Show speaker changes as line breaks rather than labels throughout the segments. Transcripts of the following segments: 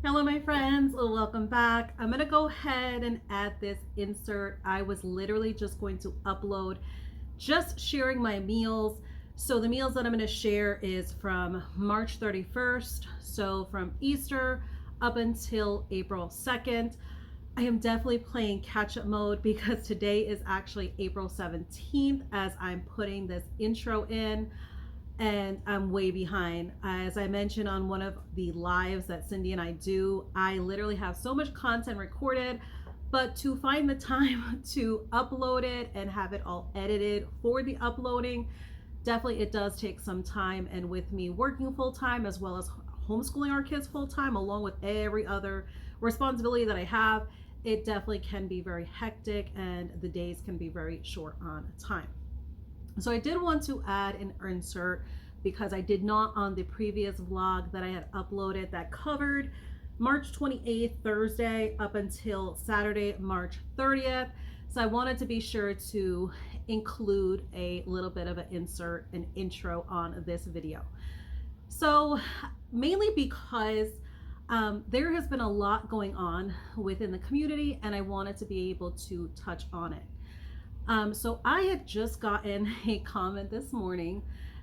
Hello, my friends. Welcome back. I'm going to go ahead and add this insert. I was literally just going to upload just sharing my meals. So the meals that I'm going to share is from March 31st, so from Easter up until April 2nd. I am definitely playing catch-up mode because today is actually April 17th as I'm putting this intro in, and I'm way behind. As I mentioned on one of the lives that Cindy and I do, I literally have so much content recorded, but to find the time to upload it and have it all edited for the uploading, definitely it does take some time. And with me working full time as well as homeschooling our kids full time, along with every other responsibility that I have, it definitely can be very hectic and the days can be very short on time. So I did want to add an insert because I did not on the previous vlog that I had uploaded that covered March 28th, Thursday, up until Saturday, March 30th. So I wanted to be sure to include a little bit of an insert, an intro on this video. So mainly because there has been a lot going on within the community and I wanted to be able to touch on it. So I had just gotten a comment this morning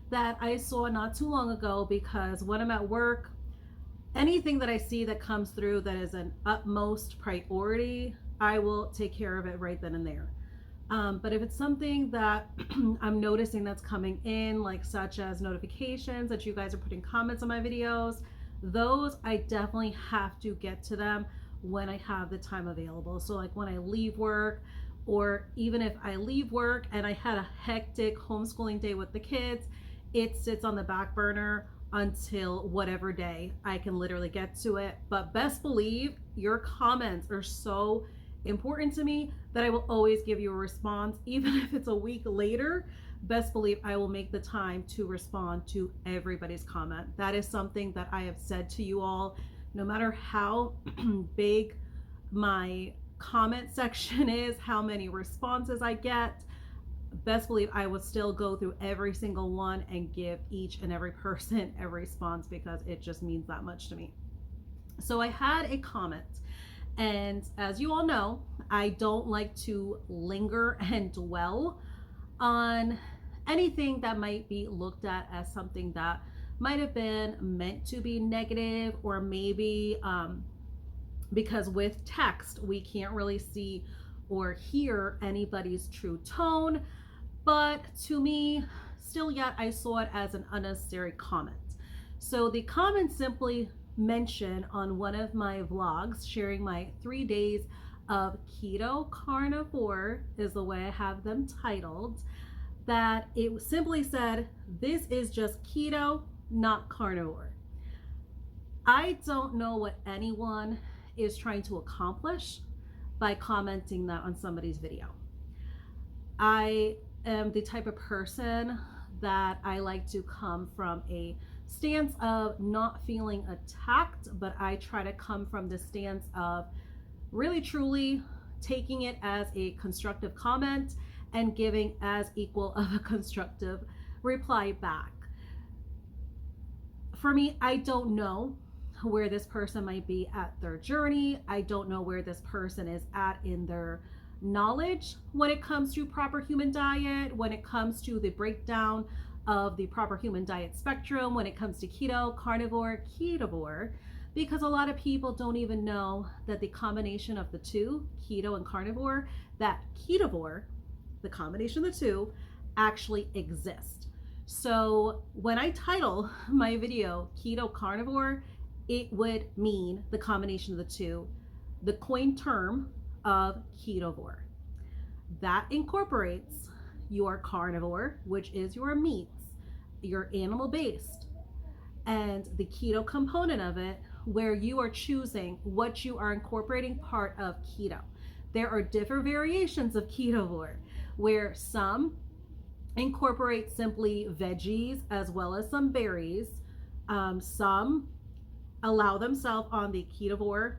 that I saw not too long ago, because when I'm at work, anything that I see that comes through that is an utmost priority, I will take care of it right then and there. But if it's something that I'm noticing that's coming in, like such as notifications that you guys are putting comments on my videos, those I definitely have to get to them when I have the time available. So like when I leave work, or even if I leave work and I had a hectic homeschooling day with the kids, it sits on the back burner until whatever day I can literally get to it. But best believe your comments are so important to me that I will always give you a response, even if it's a week later. Best believe I will make the time to respond to everybody's comment. That is something that I have said to you all. No matter how big my comment section is, how many responses I get, best believe I will still go through every single one and give each and every person a response, because it just means that much to me. So I had a comment, and as you all know, I don't like to linger and dwell on anything that might be looked at as something that might have been meant to be negative, or maybe because with text we can't really see or hear anybody's true tone. But to me, still yet, I saw it as an unnecessary comment. So the comment simply mentioned on one of my vlogs sharing my 3 days of keto carnivore, is the way I have them titled, that it simply said, this is just keto, not carnivore. I don't know what anyone is trying to accomplish by commenting that on somebody's video. I am the type of person that I like to come from a stance of not feeling attacked, but I try to come from the stance of really truly taking it as a constructive comment and giving as equal of a constructive reply back. For me, I don't know where this person might be at their journey. I don't know where this person is at in their knowledge when it comes to proper human diet, when it comes to the breakdown of the proper human diet spectrum, when it comes to keto, carnivore, ketovore, because a lot of people don't even know that the combination of the two, keto and carnivore, that ketovore, the combination of the two, actually exists. So when I title my video keto carnivore, it would mean the combination of the two, the coined term of ketovore. That incorporates your carnivore, which is your meats, your animal based, and the keto component of it, where you are choosing what you are incorporating part of keto. There are different variations of ketovore, where some incorporate simply veggies as well as some berries. Some allow themselves on the ketovore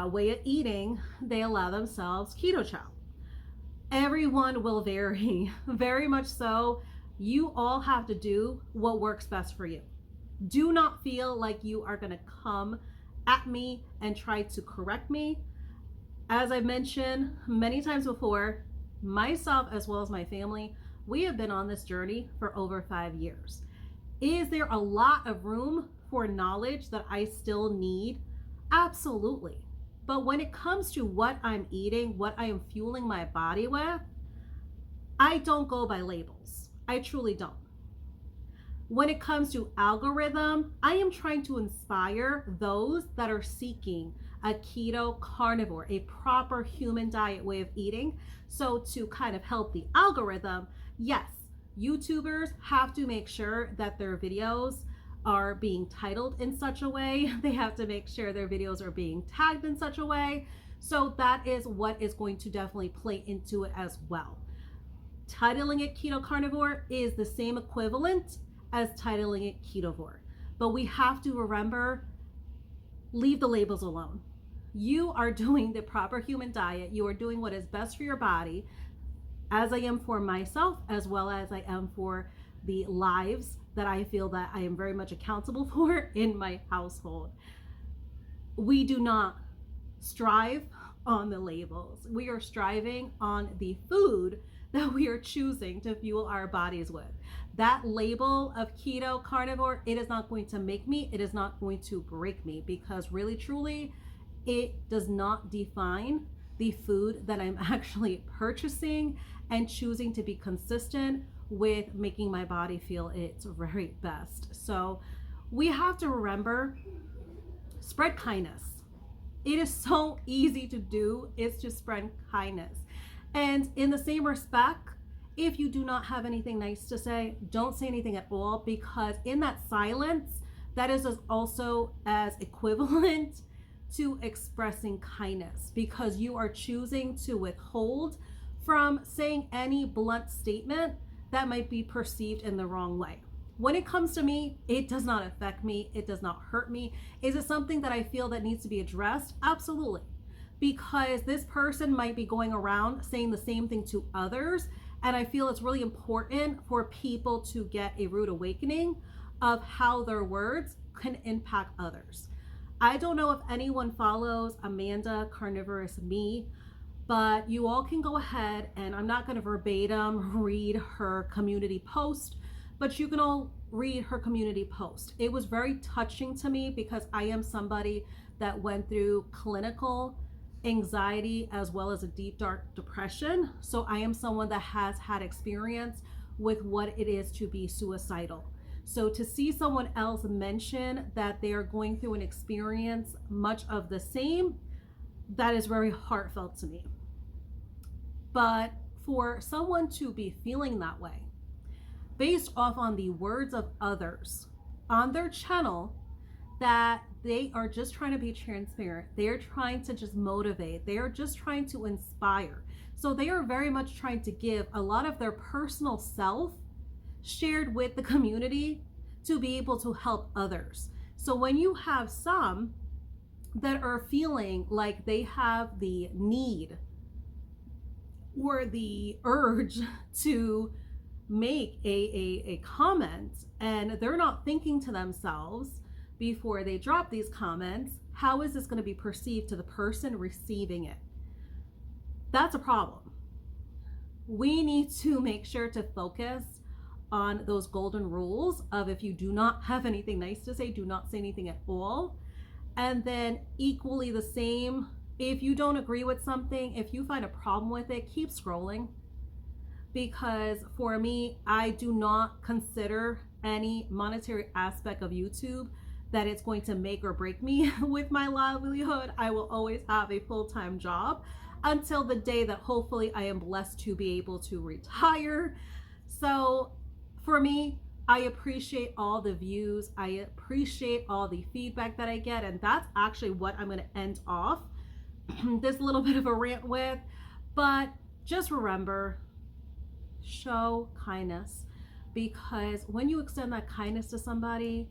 way of eating, they allow themselves keto chow. Everyone will vary, very much so. You all have to do what works best for you. Do not feel like you are going to come at me and tried to correct me. As I've mentioned many times before, myself as well as my family, we have been on this journey for over 5 years. Is there a lot of room for knowledge that I still need? Absolutely. But when it comes to what I'm eating, what I am fueling my body with, I don't go by labels. I truly don't. When it comes to algorithm, I am trying to inspire those that are seeking a keto carnivore, a proper human diet way of eating. So to kind of help the algorithm, yes, YouTubers have to make sure that their videos are being titled in such a way. They have to make sure their videos are being tagged in such a way. So that is what is going to definitely play into it as well. Titling it Keto Carnivore is the same equivalent as titling it Ketovore. But we have to remember, leave the labels alone. You are doing the proper human diet. You are doing what is best for your body, as I am for myself, as well as I am for the lives that I feel that I am very much accountable for in my household. We do not strive on the labels. We are striving on the food that we are choosing to fuel our bodies with. That label of keto carnivore, it is not going to make me, it is not going to break me, because really truly it does not define the food that I'm actually purchasing and choosing to be consistent with making my body feel its very best. So we have to remember, spread kindness. It is so easy to do, is to spread kindness. And in the same respect, if you do not have anything nice to say, don't say anything at all, because in that silence, that is also as equivalent to expressing kindness, because you are choosing to withhold from saying any blunt statement that might be perceived in the wrong way. When it comes to me, it does not affect me. It does not hurt me. Is it something that I feel that needs to be addressed? Absolutely. Because this person might be going around saying the same thing to others. And I feel it's really important for people to get a rude awakening of how their words can impact others. I don't know if anyone follows Amanda Carnivorous Me, but you all can go ahead, and I'm not going to verbatim read her community post, but you can all read her community post. It was very touching to me because I am somebody that went through clinical anxiety as well as a deep dark depression. So I am someone that has had experience with what it is to be suicidal. So to see someone else mention that they are going through an experience much of the same, that is very heartfelt to me. But for someone to be feeling that way based off on the words of others on their channel, that they are just trying to be transparent, they are trying to just motivate, they are just trying to inspire. So they are very much trying to give a lot of their personal self shared with the community to be able to help others. So when you have some that are feeling like they have the need or the urge to make a comment, and they're not thinking to themselves before they drop these comments, how is this going to be perceived to the person receiving it? That's a problem. We need to make sure to focus on those golden rules of, if you do not have anything nice to say, do not say anything at all. And then equally the same, if you don't agree with something, if you find a problem with it, keep scrolling. Because for me, I do not consider any monetary aspect of YouTube that it's going to make or break me with my livelihood. I will always have a full-time job until the day that hopefully I am blessed to be able to retire. So for me, I appreciate all the views. I appreciate all the feedback that I get. And that's actually what I'm going to end off this little bit of a rant with. But just remember, show kindness, because when you extend that kindness to somebody,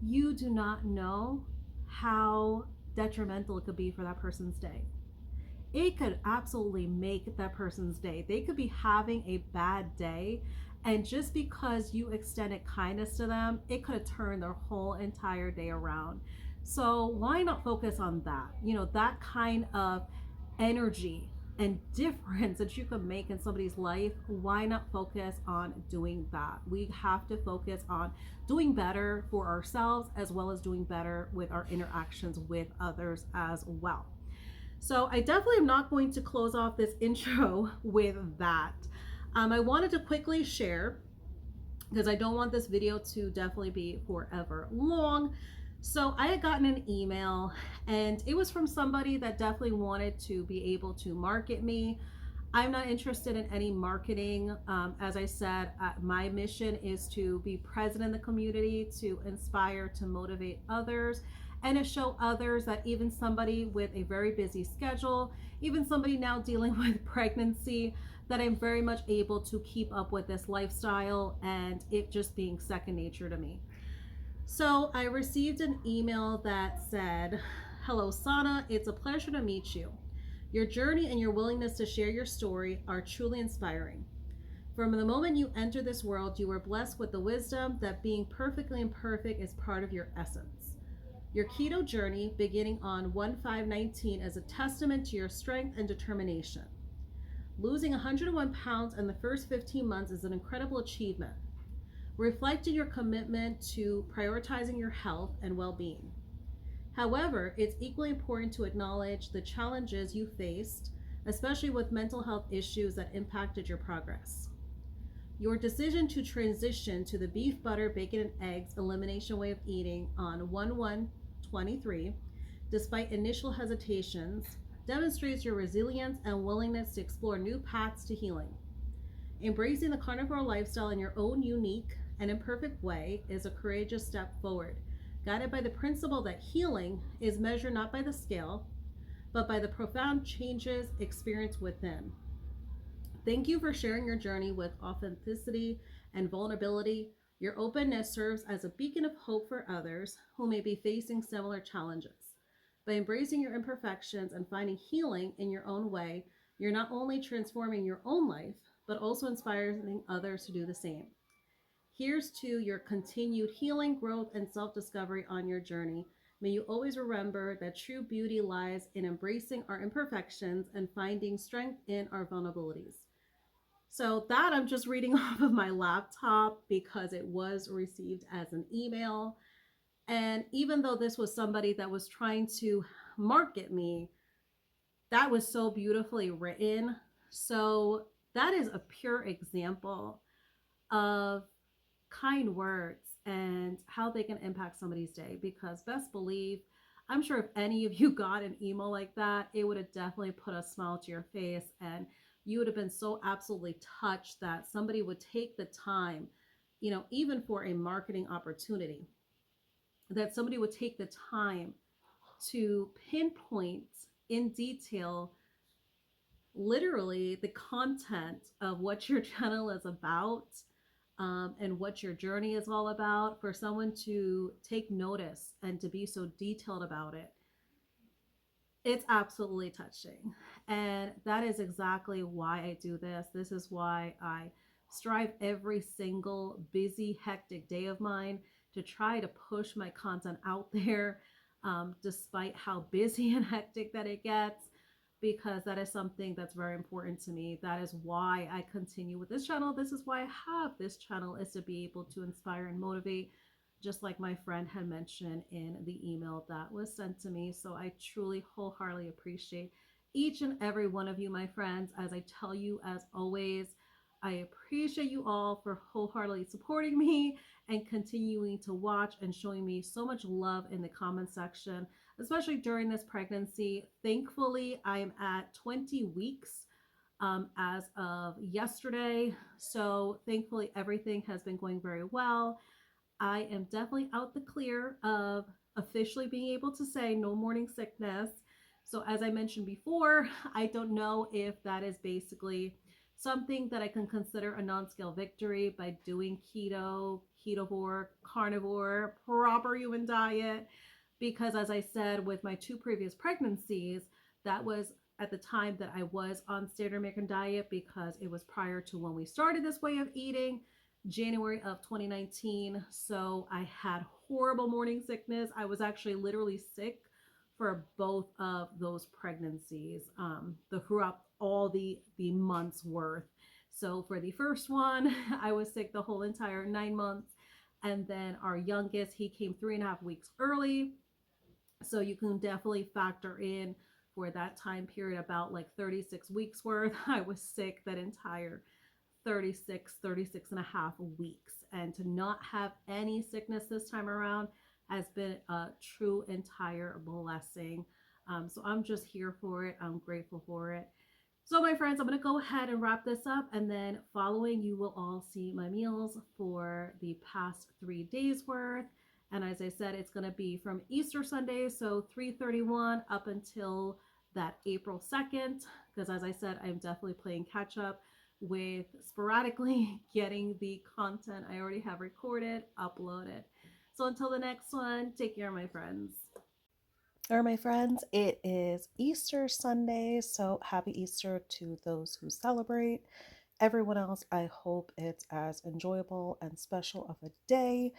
you do not know how detrimental it could be for that person's day. It could absolutely make that person's day. They could be having a bad day, and just because you extended kindness to them, it could have turned their whole entire day around. So why not focus on that? That kind of energy and difference that you could make in somebody's life. Why not focus on doing that? We have to focus on doing better for ourselves as well as doing better with our interactions with others as well. So I definitely am not going to close off this intro with that. I wanted to quickly share, because I don't want this video to definitely be forever long. So I had gotten an email, and it was from somebody that definitely wanted to be able to market me. I'm not interested in any marketing. As I said, my mission is to be present in the community, to inspire, to motivate others, and to show others that even somebody with a very busy schedule, even somebody now dealing with pregnancy, that I'm very much able to keep up with this lifestyle and it just being second nature to me. So I received an email that said, "Hello, Sana. It's a pleasure to meet you. Your journey and your willingness to share your story are truly inspiring. From the moment you entered this world, you were blessed with the wisdom that being perfectly imperfect is part of your essence. Your keto journey, beginning on 1/5/19, is a testament to your strength and determination. Losing 101 pounds in the first 15 months is an incredible achievement, reflecting your commitment to prioritizing your health and well being. However, it's equally important to acknowledge the challenges you faced, especially with mental health issues that impacted your progress. Your decision to transition to the beef, butter, bacon, and eggs elimination way of eating on 1/1/23, despite initial hesitations, demonstrates your resilience and willingness to explore new paths to healing. Embracing the carnivore lifestyle in your own unique and imperfect way is a courageous step forward, guided by the principle that healing is measured not by the scale, but by the profound changes experienced within. Thank you for sharing your journey with authenticity and vulnerability. Your openness serves as a beacon of hope for others who may be facing similar challenges. By embracing your imperfections and finding healing in your own way, you're not only transforming your own life, but also inspiring others to do the same. Here's to your continued healing, growth, and self discovery on your journey. May you always remember that true beauty lies in embracing our imperfections and finding strength in our vulnerabilities." So that I'm just reading off of my laptop because it was received as an email. And even though this was somebody that was trying to market me, that was so beautifully written. So that is a pure example of kind words and how they can impact somebody's day. Because best believe, I'm sure if any of you got an email like that, it would have definitely put a smile to your face, and you would have been so absolutely touched that somebody would take the time, even for a marketing opportunity, that somebody would take the time to pinpoint in detail literally the content of what your channel is about, and what your journey is all about. For someone to take notice and to be so detailed about it, it's absolutely touching. And that is exactly why I do this. This is why I strive every single busy, hectic day of mine to try to push my content out there, despite how busy and hectic that it gets, because that is something that's very important to me. That is why I continue with this channel. This is why I have this channel, is to be able to inspire and motivate, just like my friend had mentioned in the email that was sent to me. So I truly wholeheartedly appreciate each and every one of you, my friends. As I tell you, as always, I appreciate you all for wholeheartedly supporting me and continuing to watch and showing me so much love in the comment section, especially during this pregnancy. Thankfully, I am at 20 weeks as of yesterday. So thankfully, everything has been going very well. I am definitely out the clear of officially being able to say no morning sickness. So as I mentioned before, I don't know if that is basically something that I can consider a non-scale victory by doing keto, ketovore, carnivore, proper human diet. Because as I said, with my two previous pregnancies, that was at the time that I was on standard American diet, because it was prior to when we started this way of eating, January of 2019. So I had horrible morning sickness. I was actually literally sick for both of those pregnancies, the throughout all the months worth. So for the first one, I was sick the whole entire 9 months, and then our youngest, he came 3.5 weeks early. So you can definitely factor in for that time period about like 36 weeks worth. I was sick that entire 36 and a half weeks. And to not have any sickness this time around has been a true entire blessing. So I'm just here for it. I'm grateful for it. So, my friends, I'm going to go ahead and wrap this up. And then following, you will all see my meals for the past 3 days worth. And as I said, it's going to be from Easter Sunday, so 3/31 up until that April 2nd. Because as I said, I'm definitely playing catch up with sporadically getting the content I already have recorded, uploaded. So until the next one, take care, my friends. All right, my friends, it is Easter Sunday, so happy Easter to those who celebrate. Everyone else, I hope it's as enjoyable and special of a day.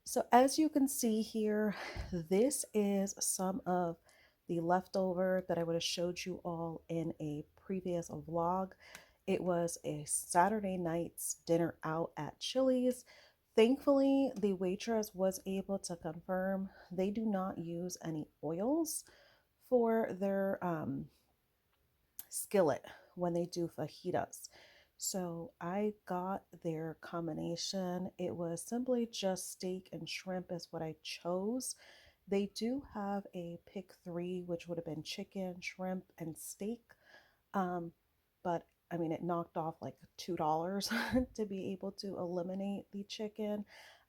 So as you can see here, this is some of the leftover that I would have showed you all in a previous vlog. It was a Saturday night's dinner out at Chili's. Thankfully, the waitress was able to confirm they do not use any oils for their skillet when they do fajitas. So I got their combination. It was simply just steak and shrimp is what I chose. They do have a pick three, which would have been chicken, shrimp, and steak. But I mean, it knocked off like $2 to be able to eliminate the chicken.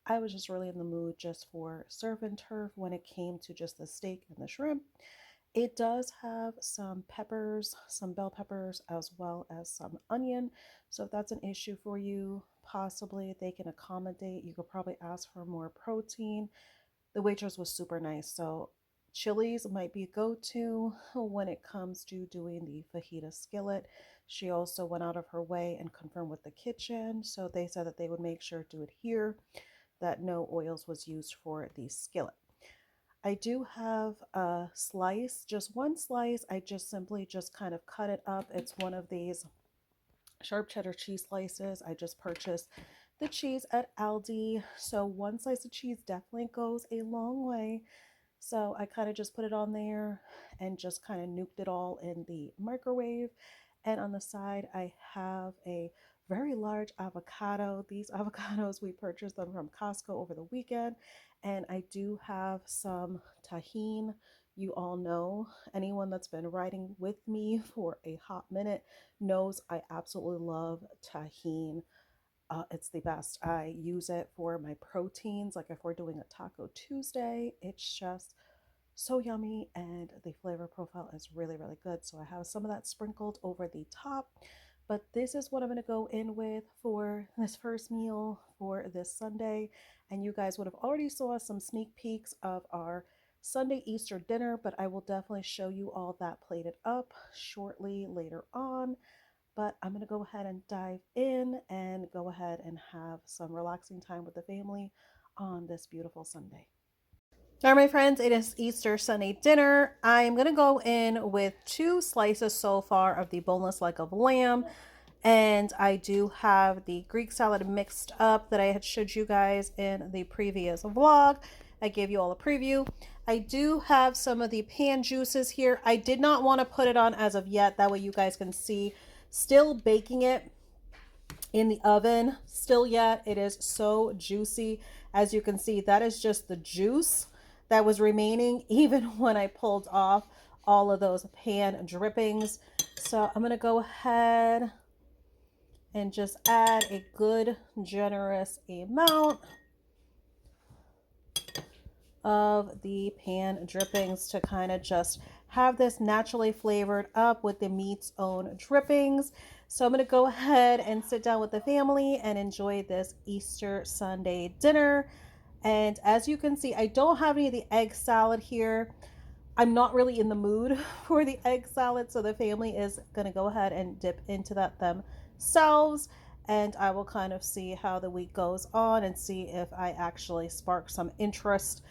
I was just really in the mood just for surf and turf when it came to just the steak and the shrimp. It does have some peppers, some bell peppers, as well as some onion. So if that's an issue for you, possibly they can accommodate. You could probably ask for more protein. The waitress was super nice. So Chili's might be a go-to when it comes to doing the fajita skillet. She also went out of her way and confirmed with the kitchen. So they said that they would make sure to adhere that no oils was used for the skillet. I do have a slice, just one slice. I just simply just kind of cut it up. It's one of these sharp cheddar cheese slices. I just purchased the cheese at Aldi. So one slice of cheese definitely goes a long way. So I kind of just put it on there and just kind of nuked it all in the microwave. And on the side, I have a very large avocado. These avocados, we purchased them from Costco over the weekend. And I do have some tahine. You all know, anyone that's been riding with me for a hot minute knows I absolutely love tahine. It's the best. I use it for my proteins. Like if we're doing a Taco Tuesday, it's just so yummy and the flavor profile is really, really good. So I have some of that sprinkled over the top. But this is what I'm going to go in with for this first meal for this Sunday. And you guys would have already saw some sneak peeks of our Sunday Easter dinner, but I will definitely show you all that plated up shortly later on. But I'm going to go ahead and dive in and go ahead and have some relaxing time with the family on this beautiful Sunday. All right, my friends, it is Easter Sunday dinner. I'm going to go in with 2 slices so far of the boneless leg of lamb. And I do have the Greek salad mixed up that I had showed you guys in the previous vlog. I gave you all a preview. I do have some of the pan juices here. I did not want to put it on as of yet. That way you guys can see. Still baking it in the oven still yet. It is so juicy. As you can see, that is just the juice that was remaining even when I pulled off all of those pan drippings. So I'm going to go ahead and just add a good generous amount of the pan drippings to kind of just have this naturally flavored up with the meat's own drippings. So I'm going to go ahead and sit down with the family and enjoy this Easter Sunday dinner. And as you can see, I don't have any of the egg salad here. I'm not really in the mood for the egg salad, so the family is going to go ahead and dip into that themselves. and I will kind of see how the week goes on and see if I actually spark some interest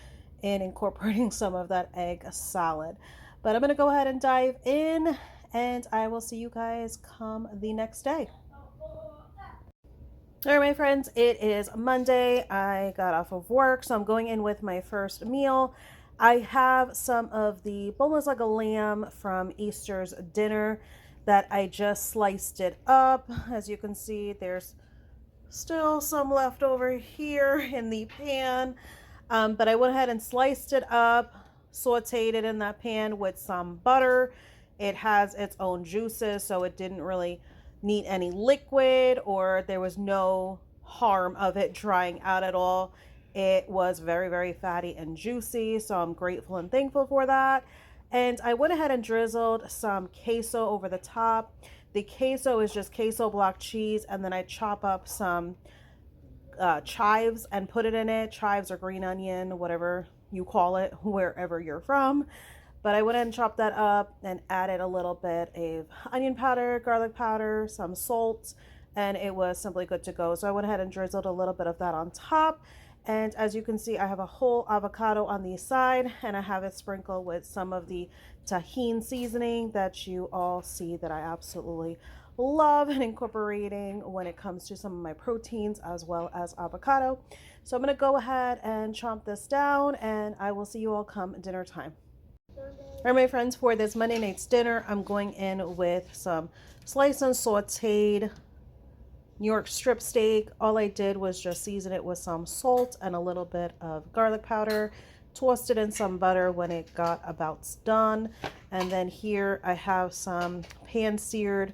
in incorporating some of that egg salad. But I'm going to go ahead and dive in, and I will see you guys come the next day. All right, my friends, it is Monday. I got off of work, so I'm going in with my first meal. I have some of the boneless like a lamb from Easter's dinner that I just sliced it up. As you can see, there's still some left over here in the pan. But I went ahead and sliced it up, sauteed it in that pan with some butter. It has its own juices, so it didn't really need any liquid, or there was no harm of it drying out at all. It was very, very fatty and juicy, so I'm grateful and thankful for that. And I went ahead and drizzled some queso over the top. The queso is just queso block cheese, and then I chop up some chives and put it in it. Chives or green onion, whatever you call it, wherever you're from. But I went ahead and chopped that up and added a little bit of onion powder, garlic powder, some salt, and it was simply good to go. So I went ahead and drizzled a little bit of that on top. And as you can see, I have a whole avocado on the side, and I have it sprinkled with some of the tahini seasoning that you all see that I absolutely love and incorporating when it comes to some of my proteins as well as avocado. So I'm going to go ahead and chomp this down, and I will see you all come dinner time. All right, my friends, for this Monday night's dinner, I'm going in with some sliced and sauteed New York strip steak. All I did was just season it with some salt and a little bit of garlic powder. Tossed it in some butter when it got about done. And then here I have some pan-seared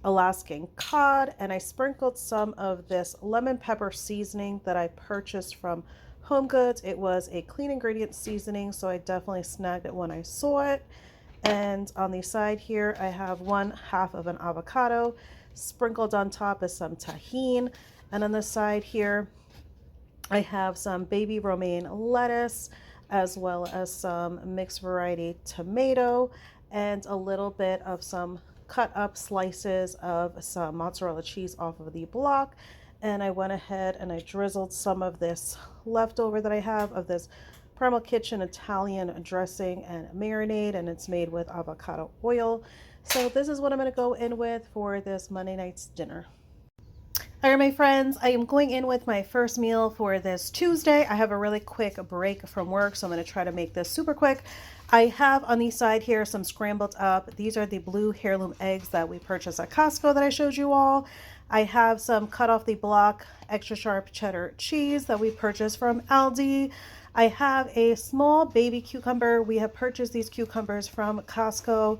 Alaskan cod, and I sprinkled some of this lemon pepper seasoning that I purchased from Home Goods. It was a clean ingredient seasoning, so I definitely snagged it when I saw it. And on the side here, I have 1/2 of an avocado. Sprinkled on top is some tahini. And on the side here, I have some baby romaine lettuce, as well as some mixed variety tomato, and a little bit of some cut up slices of some mozzarella cheese off of the block. And I went ahead and I drizzled some of this leftover that I have of this Primal Kitchen Italian dressing and marinade, and it's made with avocado oil. So this is what I'm going to go in with for this Monday night's dinner. All right, my friends, I am going in with my first meal for this Tuesday. I have a really quick break from work, so I'm going to try to make this super quick. I have on the side here some scrambled up. These are the blue heirloom eggs that we purchased at Costco that I showed you all. I have some cut off the block extra sharp cheddar cheese that we purchased from Aldi. I have a small baby cucumber. We have purchased these cucumbers from Costco.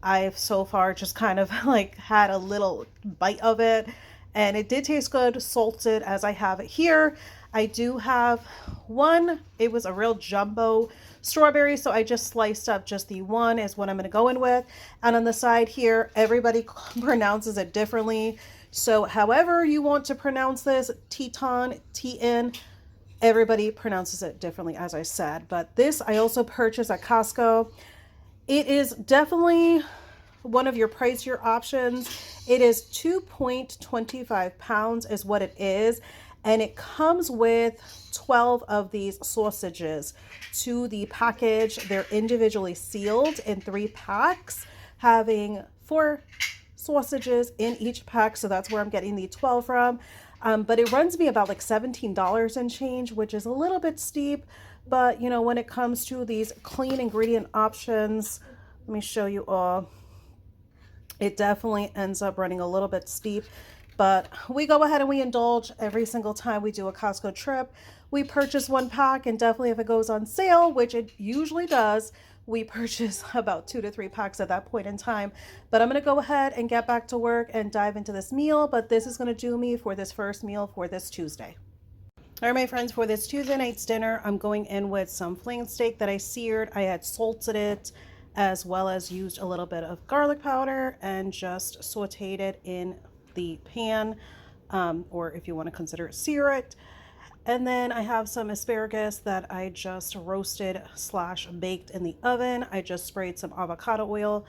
I've so far just kind of like had a little bite of it, and it did taste good, salted as I have it here. I do have one, it was a real jumbo strawberry, so I just sliced up just the one is what I'm going to go in with. And on the side here, everybody pronounces it differently. So however you want to pronounce this, Teton, T-N, everybody pronounces it differently, as I said. But this I also purchased at Costco. It is definitely one of your pricier options. It is 2.25 pounds is what it is. And it comes with 12 of these sausages to the package. They're individually sealed in 3 packs, having 4 sausages in each pack. So that's where I'm getting the 12 from. But it runs me about like $17 and change, which is a little bit steep. But, you know, when it comes to these clean ingredient options, let me show you all. It definitely ends up running a little bit steep. But we go ahead and we indulge every single time we do a Costco trip. We purchase 1 pack, and definitely if it goes on sale, which it usually does, we purchase about 2 to 3 packs at that point in time. But I'm going to go ahead and get back to work and dive into this meal. But this is going to do me for this first meal for this Tuesday. All right, my friends, for this Tuesday night's dinner, I'm going in with some flank steak that I seared. I had salted it, as well as used a little bit of garlic powder and just sauteed it in the pan, or if you want to consider it, sear it. And then I have some asparagus that I just roasted / baked in the oven. I just sprayed some avocado oil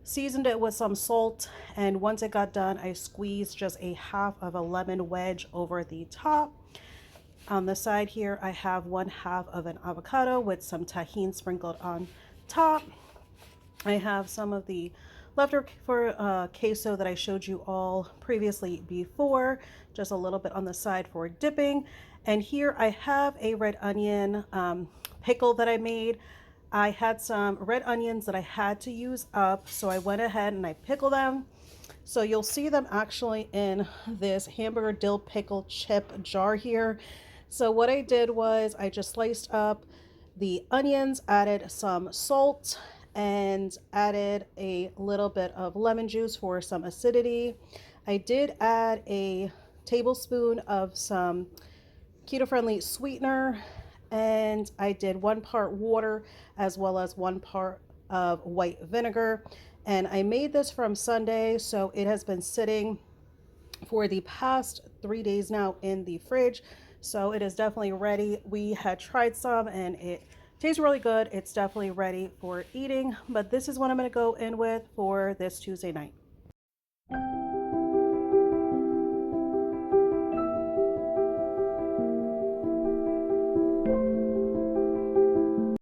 seasoned it with some salt, and once it got done, I squeezed just a half of a lemon wedge over the top. On the side here, I have 1/2 of an avocado with some tahini sprinkled on top. I have some of the leftover queso that I showed you all previously before, just a little bit on the side for dipping. And here I have a red onion pickle that I made. I had some red onions that I had to use up, so I went ahead and I pickled them. So you'll see them actually in this hamburger dill pickle chip jar here. So what I did was I just sliced up the onions, added some salt, and added a little bit of lemon juice for some acidity. I did add a tablespoon of some keto-friendly sweetener, and I did 1 part water as well as 1 part of white vinegar. And I made this from Sunday, so it has been sitting for the past 3 days now in the fridge. So it is definitely ready. We had tried some and it tastes really good. It's definitely ready for eating, but this is what I'm going to go in with for this Tuesday night.